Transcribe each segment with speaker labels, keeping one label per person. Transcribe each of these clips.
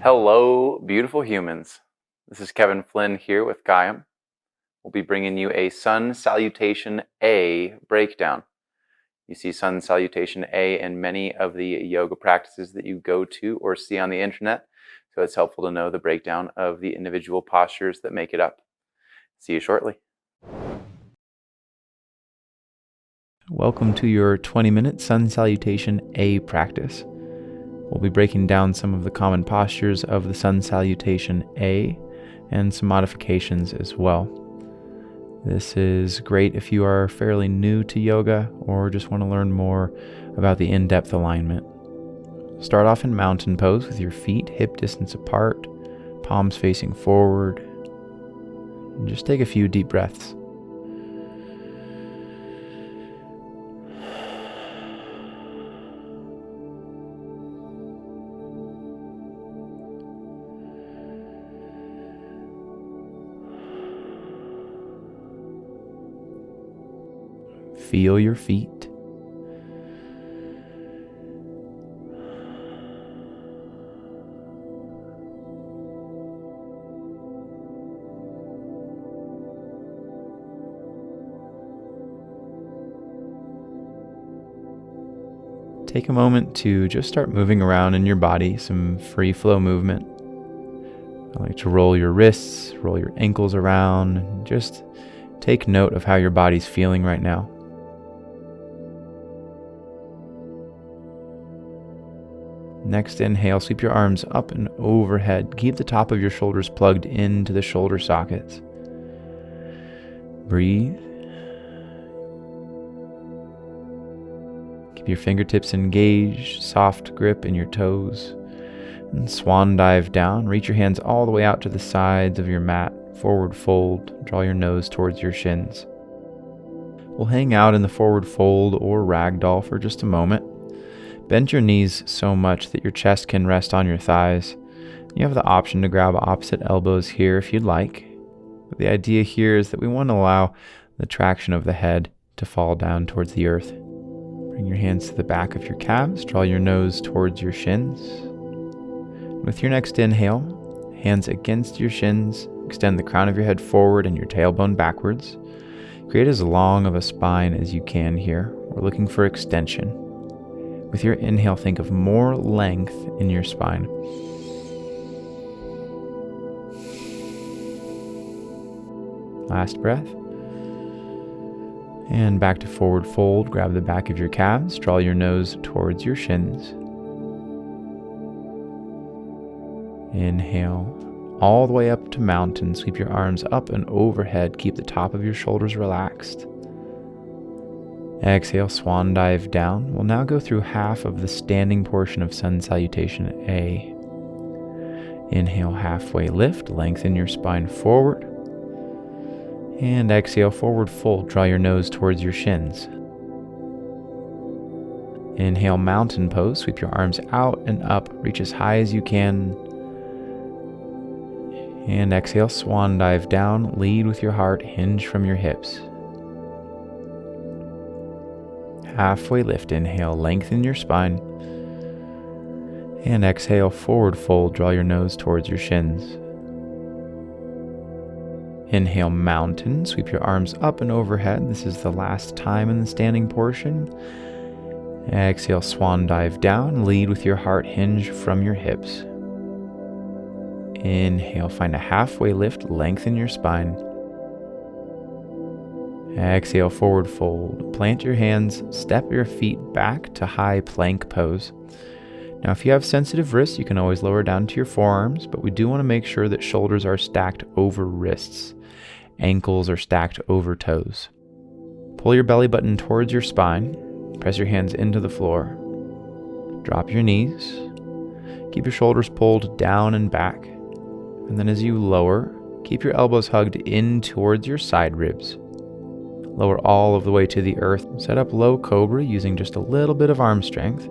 Speaker 1: Hello, beautiful humans. This is Kevin Flynn here with Gaiam. We'll be bringing you a Sun Salutation A breakdown. You see Sun Salutation A in many of the yoga practices that you go to or see on the internet, so it's helpful to know the breakdown of the individual postures that make it up. See you shortly. Welcome to your 20-minute Sun Salutation A practice. We'll be breaking down some of the common postures of the Sun Salutation A and some modifications as well. This is great if you are fairly new to yoga or just want to learn more about the in-depth alignment. Start off in mountain pose with your feet hip distance apart, palms facing forward, and just take a few deep breaths. Feel your feet. Take a moment to just start moving around in your body, some free flow movement. I like to roll your wrists, roll your ankles around, and just take note of how your body's feeling right now. Next inhale, sweep your arms up and overhead. Keep the top of your shoulders plugged into the shoulder sockets. Breathe. Keep your fingertips engaged, soft grip in your toes. And swan dive down. Reach your hands all the way out to the sides of your mat. Forward fold. Draw your nose towards your shins. We'll hang out in the forward fold or ragdoll for just a moment. Bend your knees so much that your chest can rest on your thighs. You have the option to grab opposite elbows here if you'd like. But the idea here is that we want to allow the traction of the head to fall down towards the earth. Bring your hands to the back of your calves. Draw your nose towards your shins. With your next inhale, hands against your shins. Extend the crown of your head forward and your tailbone backwards. Create as long of a spine as you can here. We're looking for extension. With your inhale, think of more length in your spine. Last breath. And back to forward fold. Grab the back of your calves. Draw your nose towards your shins. Inhale all the way up to mountain. Sweep your arms up and overhead. Keep the top of your shoulders relaxed. Exhale, swan dive down. We'll now go through half of the standing portion of Sun Salutation A. Inhale, halfway lift, lengthen your spine forward. And exhale, forward fold. Draw your nose towards your shins. Inhale, mountain pose. Sweep your arms out and up. Reach as high as you can. And exhale, swan dive down. Lead with your heart. Hinge from your hips. Halfway lift, inhale, lengthen your spine. And exhale, forward fold, draw your nose towards your shins. Inhale, mountain, sweep your arms up and overhead. This is the last time in the standing portion. Exhale, swan dive down, lead with your heart, hinge from your hips. Inhale, find a halfway lift, lengthen your spine. Exhale, forward fold. Plant your hands, step your feet back to high plank pose. Now, if you have sensitive wrists, you can always lower down to your forearms, but we do want to make sure that shoulders are stacked over wrists. Ankles are stacked over toes. Pull your belly button towards your spine. Press your hands into the floor. Drop your knees. Keep your shoulders pulled down and back. And then as you lower, keep your elbows hugged in towards your side ribs. Lower all of the way to the earth. Set up low cobra using just a little bit of arm strength.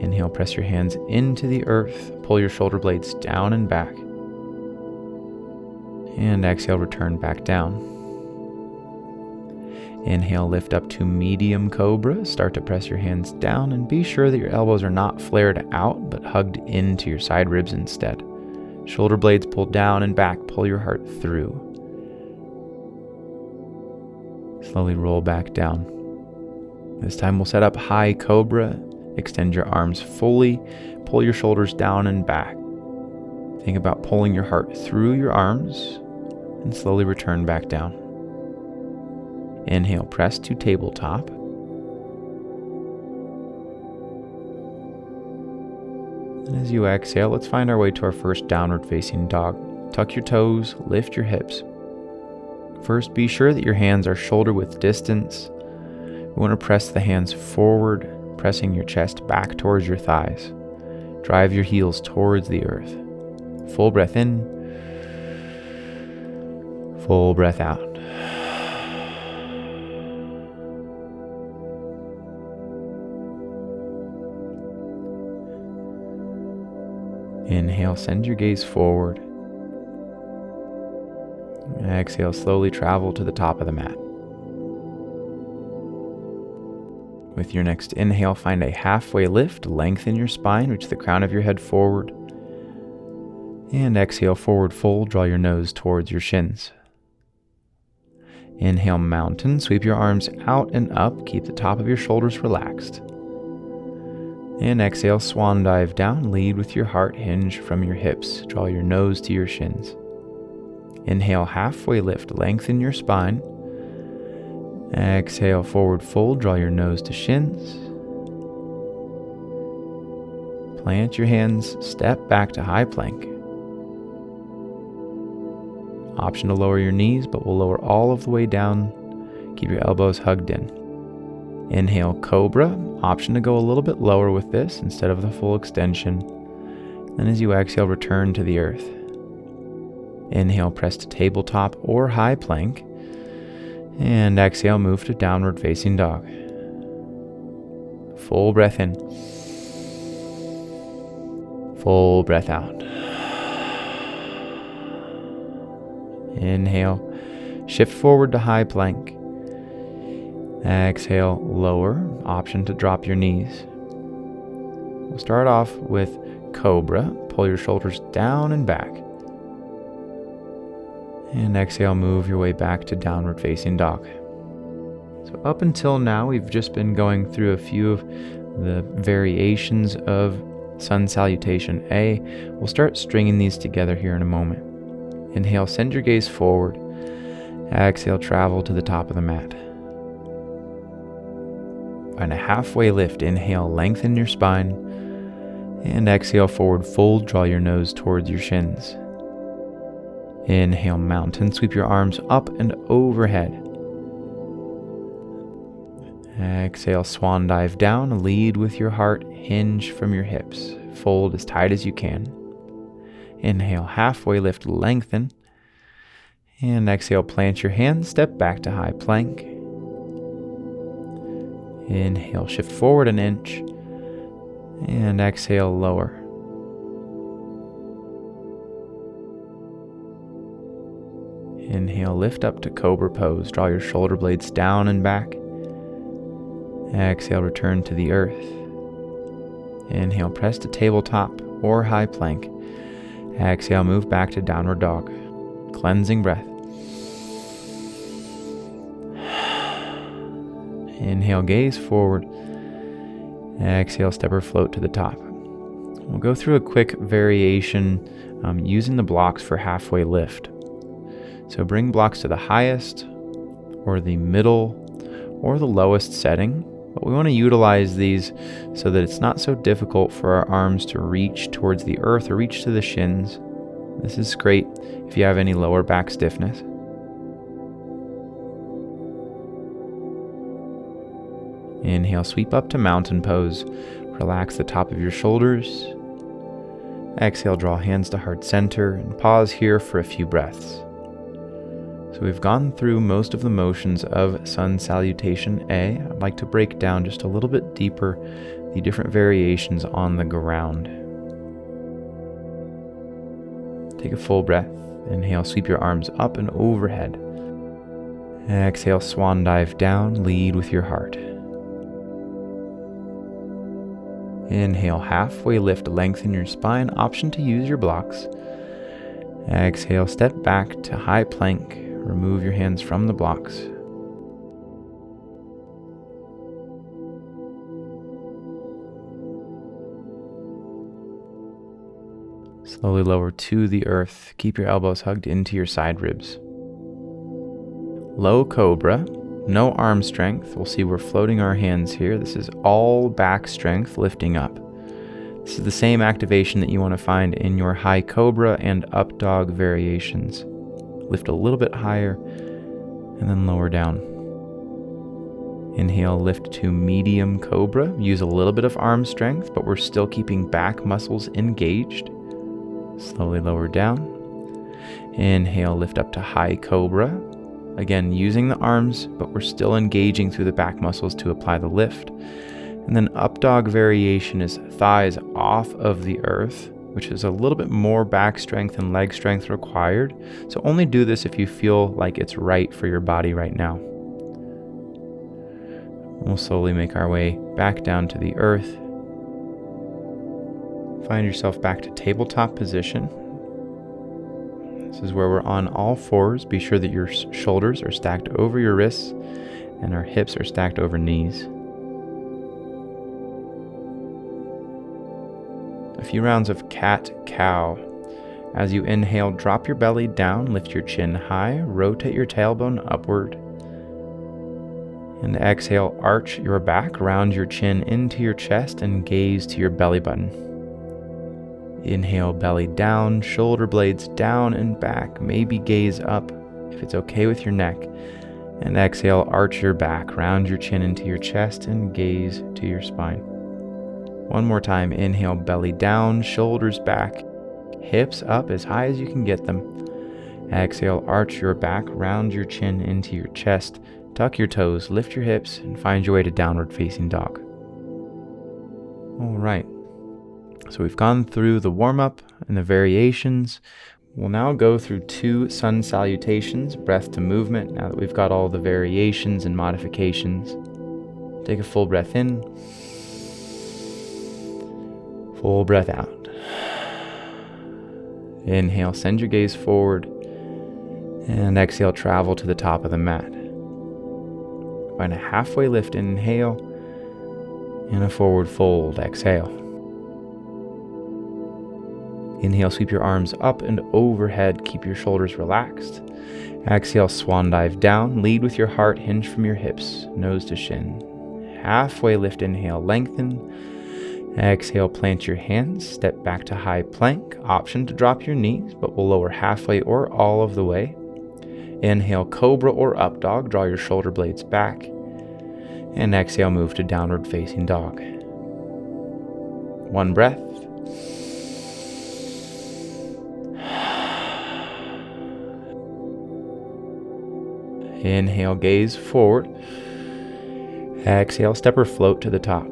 Speaker 1: Inhale, press your hands into the earth. Pull your shoulder blades down and back. And exhale, return back down. Inhale, lift up to medium cobra. Start to press your hands down and be sure that your elbows are not flared out but hugged into your side ribs instead. Shoulder blades pull down and back. Pull your heart through. Slowly roll back down. This time we'll set up high cobra. Extend your arms fully. Pull your shoulders down and back. Think about pulling your heart through your arms and slowly return back down. Inhale, press to tabletop. And as you exhale, let's find our way to our first downward facing dog. Tuck your toes, lift your hips. First, be sure that your hands are shoulder width distance. We want to press the hands forward, pressing your chest back towards your thighs. Drive your heels towards the earth. Full breath in, full breath out. Inhale, send your gaze forward. Exhale, slowly travel to the top of the mat. With your next inhale, find a halfway lift, lengthen your spine, reach the crown of your head forward. And exhale, forward fold, draw your nose towards your shins. Inhale, mountain, sweep your arms out and up, keep the top of your shoulders relaxed. And exhale, swan dive down, lead with your heart, hinge from your hips, draw your nose to your shins. Inhale, halfway lift, lengthen your spine. Exhale, forward fold, draw your nose to shins. Plant your hands, step back to high plank. Option to lower your knees, but we'll lower all of the way down. Keep your elbows hugged in. Inhale, cobra. Option to go a little bit lower with this instead of the full extension. Then as you exhale, return to the earth. Inhale, press to tabletop or high plank. And exhale, move to downward facing dog. Full breath in. Full breath out. Inhale, shift forward to high plank. Exhale, lower. Option to drop your knees. We'll start off with cobra. Pull your shoulders down and back. And exhale, move your way back to downward facing dog. So up until now, we've just been going through a few of the variations of Sun Salutation A. We'll start stringing these together here in a moment. Inhale, send your gaze forward. Exhale, travel to the top of the mat. Find a halfway lift. Inhale, lengthen your spine. And exhale, forward fold, draw your nose towards your shins. Inhale, mountain, sweep your arms up and overhead. Exhale, swan dive down, lead with your heart, hinge from your hips. Fold as tight as you can. Inhale, halfway lift, lengthen. And exhale, plant your hands, step back to high plank. Inhale, shift forward an inch. And exhale, lower. Inhale, lift up to cobra pose. Draw your shoulder blades down and back. Exhale, return to the earth. Inhale, press to tabletop or high plank. Exhale, move back to downward dog. Cleansing breath. Inhale, gaze forward. Exhale, step or float to the top. We'll go through a quick variation using the blocks for halfway lift. So bring blocks to the highest or the middle or the lowest setting. But we want to utilize these so that it's not so difficult for our arms to reach towards the earth or reach to the shins. This is great if you have any lower back stiffness. Inhale, sweep up to mountain pose. Relax the top of your shoulders. Exhale, draw hands to heart center and pause here for a few breaths. So we've gone through most of the motions of Sun Salutation A. I'd like to break down just a little bit deeper the different variations on the ground. Take a full breath. Inhale, sweep your arms up and overhead. Exhale, swan dive down, lead with your heart. Inhale, halfway lift, lengthen your spine, option to use your blocks. Exhale, step back to high plank, remove your hands from the blocks. Slowly lower to the earth. Keep your elbows hugged into your side ribs. Low cobra, no arm strength. We'll see we're floating our hands here. This is all back strength lifting up. This is the same activation that you want to find in your high cobra and up dog variations. Lift a little bit higher and then lower down. Inhale, lift to medium cobra. Use a little bit of arm strength, but we're still keeping back muscles engaged. Slowly lower down. Inhale, lift up to high cobra. Again, using the arms, but we're still engaging through the back muscles to apply the lift. And then up dog variation is thighs off of the earth, which is a little bit more back strength and leg strength required. So only do this if you feel like it's right for your body right now. We'll slowly make our way back down to the earth. Find yourself back to tabletop position. This is where we're on all fours. Be sure that your shoulders are stacked over your wrists and our hips are stacked over knees. A few rounds of cat-cow. As you inhale, drop your belly down, lift your chin high, rotate your tailbone upward. And exhale, arch your back, round your chin into your chest and gaze to your belly button. Inhale, belly down, shoulder blades down and back, maybe gaze up if it's okay with your neck. And exhale, arch your back, round your chin into your chest and gaze to your spine. One more time, inhale, belly down, shoulders back, hips up as high as you can get them. Exhale, arch your back, round your chin into your chest, tuck your toes, lift your hips, and find your way to downward facing dog. All right. So we've gone through the warm-up and the variations. We'll now go through 2 sun salutations, breath to movement, now that we've got all the variations and modifications. Take a full breath in. Full breath out. Inhale, send your gaze forward. And exhale, travel to the top of the mat. Find a halfway lift, inhale. And a forward fold, exhale. Inhale, sweep your arms up and overhead. Keep your shoulders relaxed. Exhale, swan dive down. Lead with your heart, hinge from your hips, nose to shin. Halfway lift, inhale, lengthen. Exhale, plant your hands, step back to high plank. Option to drop your knees, but we'll lower halfway or all of the way. Inhale, cobra or up dog. Draw your shoulder blades back. And exhale, move to downward facing dog. One breath. Inhale, gaze forward. Exhale, step or float to the top.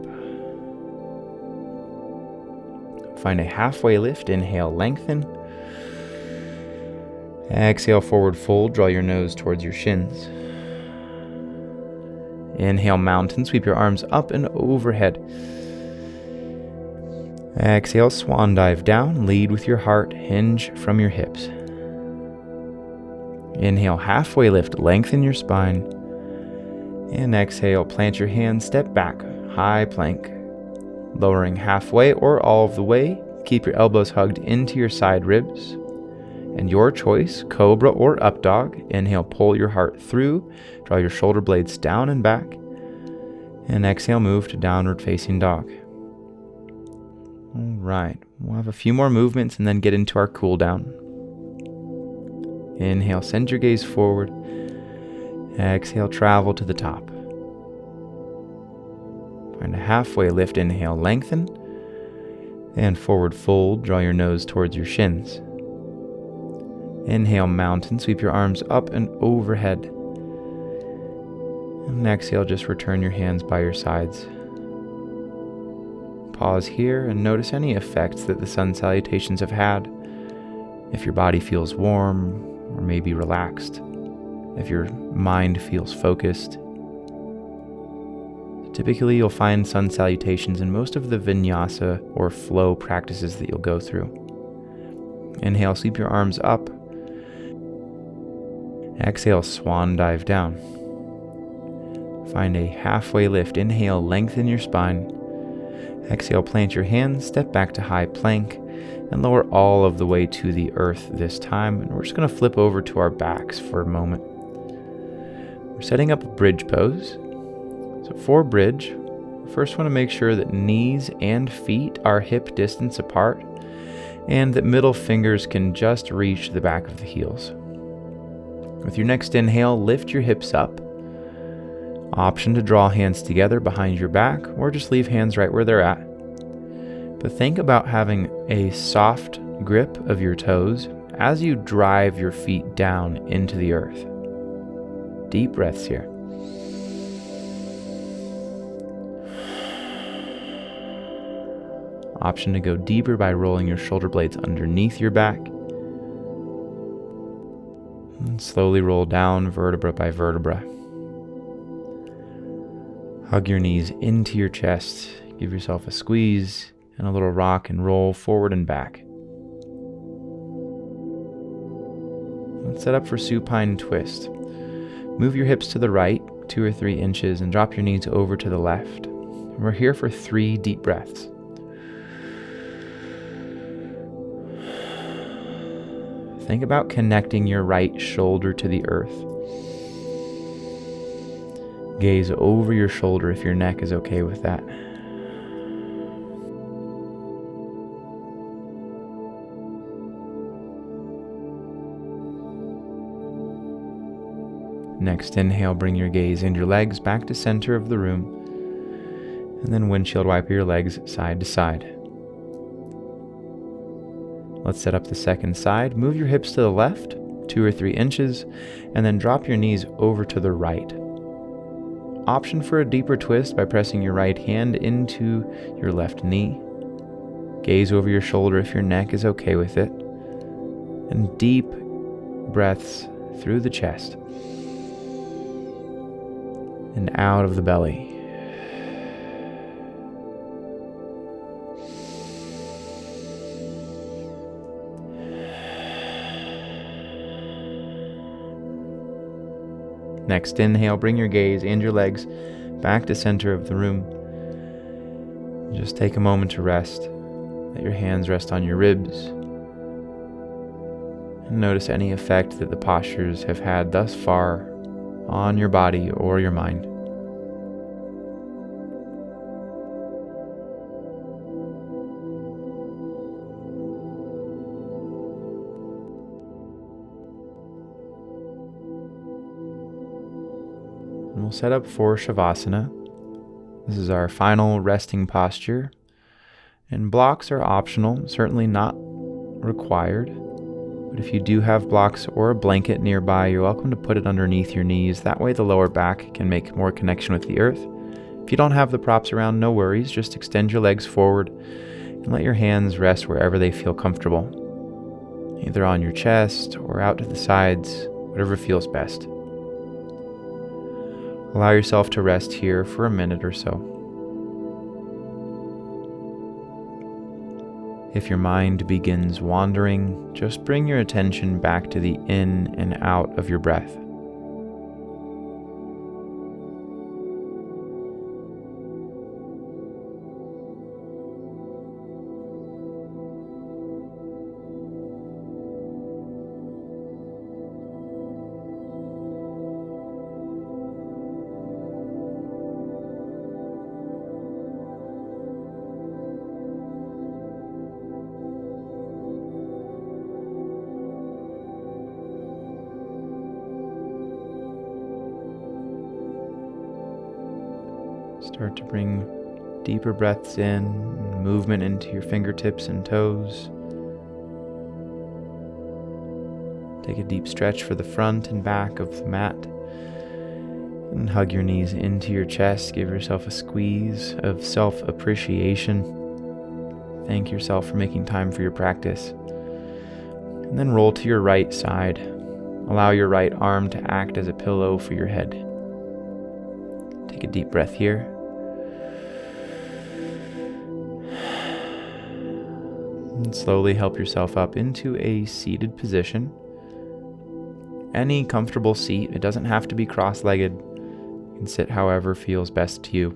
Speaker 1: Find a halfway lift. Inhale, lengthen. Exhale, forward fold. Draw your nose towards your shins. Inhale, mountain. Sweep your arms up and overhead. Exhale, swan dive down. Lead with your heart. Hinge from your hips. Inhale, halfway lift, lengthen your spine. And exhale, plant your hands, step back, high plank. Lowering halfway or all of the way, keep your elbows hugged into your side ribs. And your choice, cobra or up dog. Inhale, pull your heart through, draw your shoulder blades down and back. And exhale, move to downward facing dog. All right, we'll have a few more movements and then get into our cool down. Inhale, send your gaze forward. Exhale, travel to the top. Find a halfway lift, inhale, lengthen. And forward fold, draw your nose towards your shins. Inhale, mountain, sweep your arms up and overhead. And exhale, just return your hands by your sides. Pause here and notice any effects that the sun salutations have had. If your body feels warm, or maybe relaxed. if your mind feels focused. Typically, you'll find sun salutations in most of the vinyasa or flow practices that you'll go through. Inhale, sweep your arms up. Exhale, swan dive down. Find a halfway lift. Inhale, lengthen your spine. Exhale, plant your hands, step back to high plank, and lower all of the way to the earth this time. And we're just going to flip over to our backs for a moment. We're setting up a bridge pose. So for bridge, first want to make sure that knees and feet are hip distance apart and that middle fingers can just reach the back of the heels. With your next inhale, lift your hips up. Option to draw hands together behind your back or just leave hands right where they're at. But think about having a soft grip of your toes as you drive your feet down into the earth. Deep breaths here. Option to go deeper by rolling your shoulder blades underneath your back. And slowly roll down vertebra by vertebra. Hug your knees into your chest. Give yourself a squeeze and a little rock and roll forward and back. Let's set up for supine twist. Move your hips to the right 2 or 3 inches and drop your knees over to the left. We're here for 3 deep breaths. Think about connecting your right shoulder to the earth. Gaze over your shoulder if your neck is okay with that. Next inhale, bring your gaze and your legs back to center of the room, and then windshield wipe your legs side to side. Let's set up the second side. Move your hips to the left 2 or 3 inches, and then drop your knees over to the right. Option for a deeper twist by pressing your right hand into your left knee. Gaze over your shoulder if your neck is okay with it. And deep breaths through the chest and out of the belly. Next inhale, bring your gaze and your legs back to center of the room. Just take a moment to rest. Let your hands rest on your ribs. And notice any effect that the postures have had thus far on your body or your mind. And we'll set up for Shavasana. This is our final resting posture. And blocks are optional, certainly not required. But if you do have blocks or a blanket nearby, you're welcome to put it underneath your knees. That way the lower back can make more connection with the earth. If you don't have the props around, no worries. Just extend your legs forward and let your hands rest wherever they feel comfortable. Either on your chest or out to the sides, whatever feels best. Allow yourself to rest here for a minute or so. If your mind begins wandering, just bring your attention back to the in and out of your breath. Start to bring deeper breaths in, movement into your fingertips and toes. Take a deep stretch for the front and back of the mat. And hug your knees into your chest. Give yourself a squeeze of self-appreciation. Thank yourself for making time for your practice. And then roll to your right side. Allow your right arm to act as a pillow for your head. Take a deep breath here. And slowly help yourself up into a seated position. Any comfortable seat. It doesn't have to be cross-legged. You can sit however feels best to you.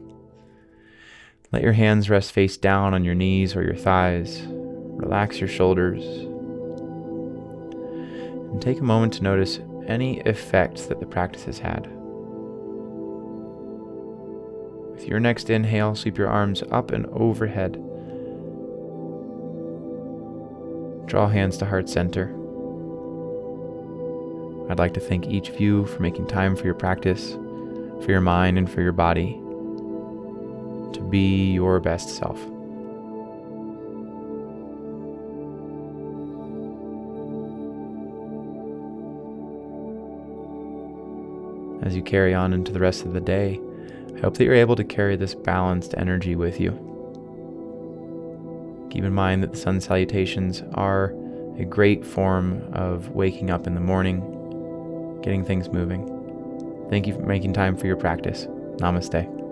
Speaker 1: Let your hands rest face down on your knees or your thighs. Relax your shoulders. And take a moment to notice any effects that the practice has had. With your next inhale, sweep your arms up and overhead. Draw hands to heart center. I'd like to thank each of you for making time for your practice, for your mind, and for your body, to be your best self. As you carry on into the rest of the day, I hope that you're able to carry this balanced energy with you. Keep in mind that the sun salutations are a great form of waking up in the morning, getting things moving. Thank you for making time for your practice. Namaste.